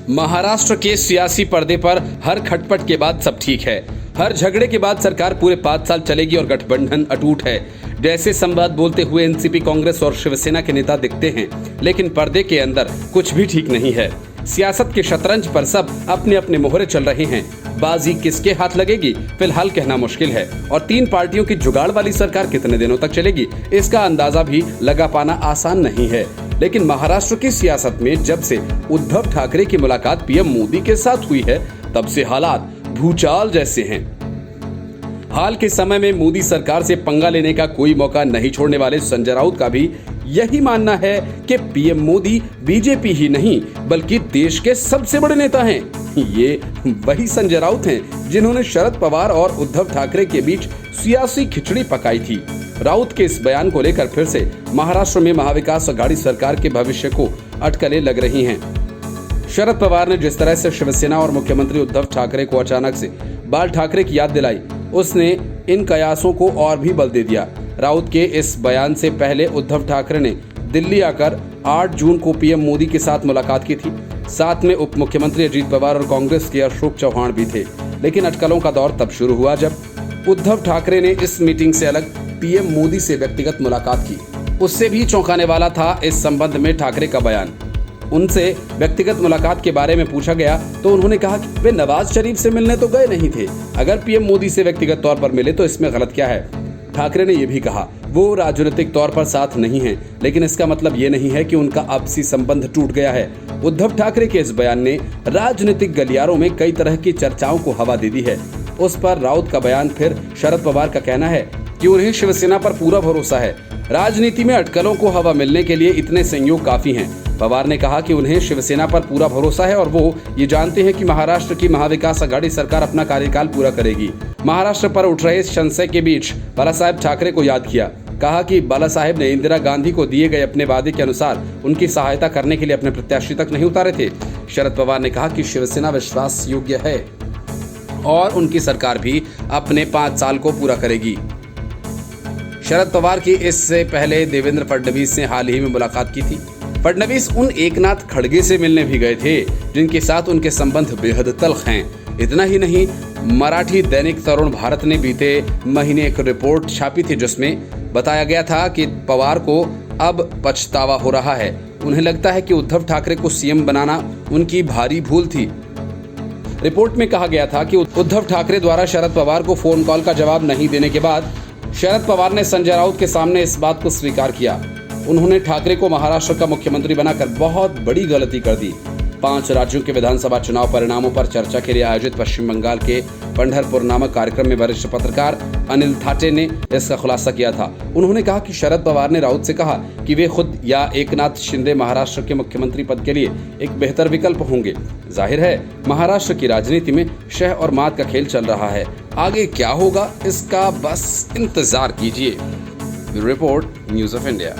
महाराष्ट्र के सियासी पर्दे पर हर खटपट के बाद सब ठीक है। हर झगड़े के बाद सरकार पूरे 5 साल चलेगी और गठबंधन अटूट है, जैसे संवाद बोलते हुए एनसीपी, कांग्रेस और शिवसेना के नेता दिखते हैं। लेकिन पर्दे के अंदर कुछ भी ठीक नहीं है। सियासत के शतरंज पर सब अपने अपने मोहरे चल रहे हैं। बाजी किसके हाथ लगेगी फिलहाल कहना मुश्किल है, और 3 पार्टियों की जुगाड़ वाली सरकार कितने दिनों तक चलेगी इसका अंदाजा भी लगा पाना आसान नहीं है। लेकिन महाराष्ट्र की सियासत में जब से उद्धव ठाकरे की मुलाकात पीएम मोदी के साथ हुई है, तब से हालात भूचाल जैसे हैं। हाल के समय में मोदी सरकार से पंगा लेने का कोई मौका नहीं छोड़ने वाले संजय राउत का भी यही मानना है कि पीएम मोदी बीजेपी ही नहीं बल्कि देश के सबसे बड़े नेता हैं। ये वही संजय राउत हैं जिन्होंने शरद पवार और उद्धव ठाकरे के बीच सियासी खिचड़ी पकाई थी। राउत के इस बयान को लेकर फिर से महाराष्ट्र में महाविकास अघाड़ी सरकार के भविष्य को अटकलें लग रही हैं। शरद पवार ने जिस तरह से शिवसेना और मुख्यमंत्री उद्धव ठाकरे को अचानक से बाल ठाकरे की याद दिलाई, उसने इन कयासों को और भी बल दे दिया। राउत के इस बयान से पहले उद्धव ठाकरे ने दिल्ली आकर 8 जून को पीएम मोदी के साथ मुलाकात की थी। साथ में उप मुख्यमंत्री अजीत पवार और कांग्रेस के अशोक चौहान भी थे। लेकिन अटकलों का दौर तब शुरू हुआ जब उद्धव ठाकरे ने इस मीटिंग से अलग पीएम मोदी से व्यक्तिगत मुलाकात की। उससे भी चौंकाने वाला था इस संबंध में ठाकरे का बयान। उनसे व्यक्तिगत मुलाकात के बारे में पूछा गया तो उन्होंने कहा कि वे नवाज शरीफ से मिलने तो गए नहीं थे। अगर पीएम मोदी से व्यक्तिगत तौर पर मिले तो इसमें गलत क्या है। ठाकरे ने यह भी कहा वो राजनीतिक तौर पर साथ नहीं हैं, लेकिन इसका मतलब ये नहीं है कि उनका आपसी संबंध टूट गया है। उद्धव ठाकरे के इस बयान ने राजनीतिक गलियारों में कई तरह की चर्चाओं को हवा दे दी है। उस पर राउत का बयान फिर शरद पवार का कहना है कि उन्हें शिवसेना पर पूरा भरोसा है। राजनीति में अटकलों को हवा मिलने के लिए इतने संयोग काफी हैं। पवार ने कहा कि उन्हें शिवसेना पर पूरा भरोसा है और वो ये जानते हैं कि महाराष्ट्र की महाविकास अघाड़ी सरकार अपना कार्यकाल पूरा करेगी। महाराष्ट्र पर उठ रहे संशय के बीच बालासाहेब ठाकरे को याद किया। कहा कि बालासाहेब ने इंदिरा गांधी को दिए गए अपने वादे के अनुसार उनकी सहायता करने के लिए अपने प्रत्याशी तक नहीं उतारे थे। शरद पवार ने कहा कि शिवसेना विश्वास योग्य है और उनकी सरकार भी अपने 5 साल को पूरा करेगी। शरद पवार की इससे पहले देवेंद्र फडणवीस से हाल ही में मुलाकात की थी। फडणवीस उन एकनाथ खड़गे से मिलने भी गए थे जिनके साथ उनके संबंध बेहद तल्ख हैं। इतना ही नहीं, मराठी दैनिक तरुण भारत ने बीते महीने एक रिपोर्ट छापी थी जिसमें बताया गया था कि पवार को अब पछतावा हो रहा है। उन्हें लगता है कि उद्धव ठाकरे को सीएम बनाना उनकी भारी भूल थी। रिपोर्ट में कहा गया था कि उद्धव ठाकरे द्वारा शरद पवार को फोन कॉल का जवाब नहीं देने के बाद शरद पवार ने संजय राउत के सामने इस बात को स्वीकार किया। उन्होंने ठाकरे को महाराष्ट्र का मुख्यमंत्री बनाकर बहुत बड़ी गलती कर दी। 5 राज्यों के विधानसभा चुनाव परिणामों पर चर्चा के लिए आयोजित पश्चिम बंगाल के पंढरपुर नामक कार्यक्रम में वरिष्ठ पत्रकार अनिल थाटे ने इसका खुलासा किया था। उन्होंने कहा कि शरद पवार ने राउत से कहा कि वे खुद या एकनाथ शिंदे महाराष्ट्र के मुख्यमंत्री पद के लिए एक बेहतर विकल्प होंगे। जाहिर है महाराष्ट्र की राजनीति में शह और मात का खेल चल रहा है। आगे क्या होगा इसका बस इंतजार कीजिए। Report news of India.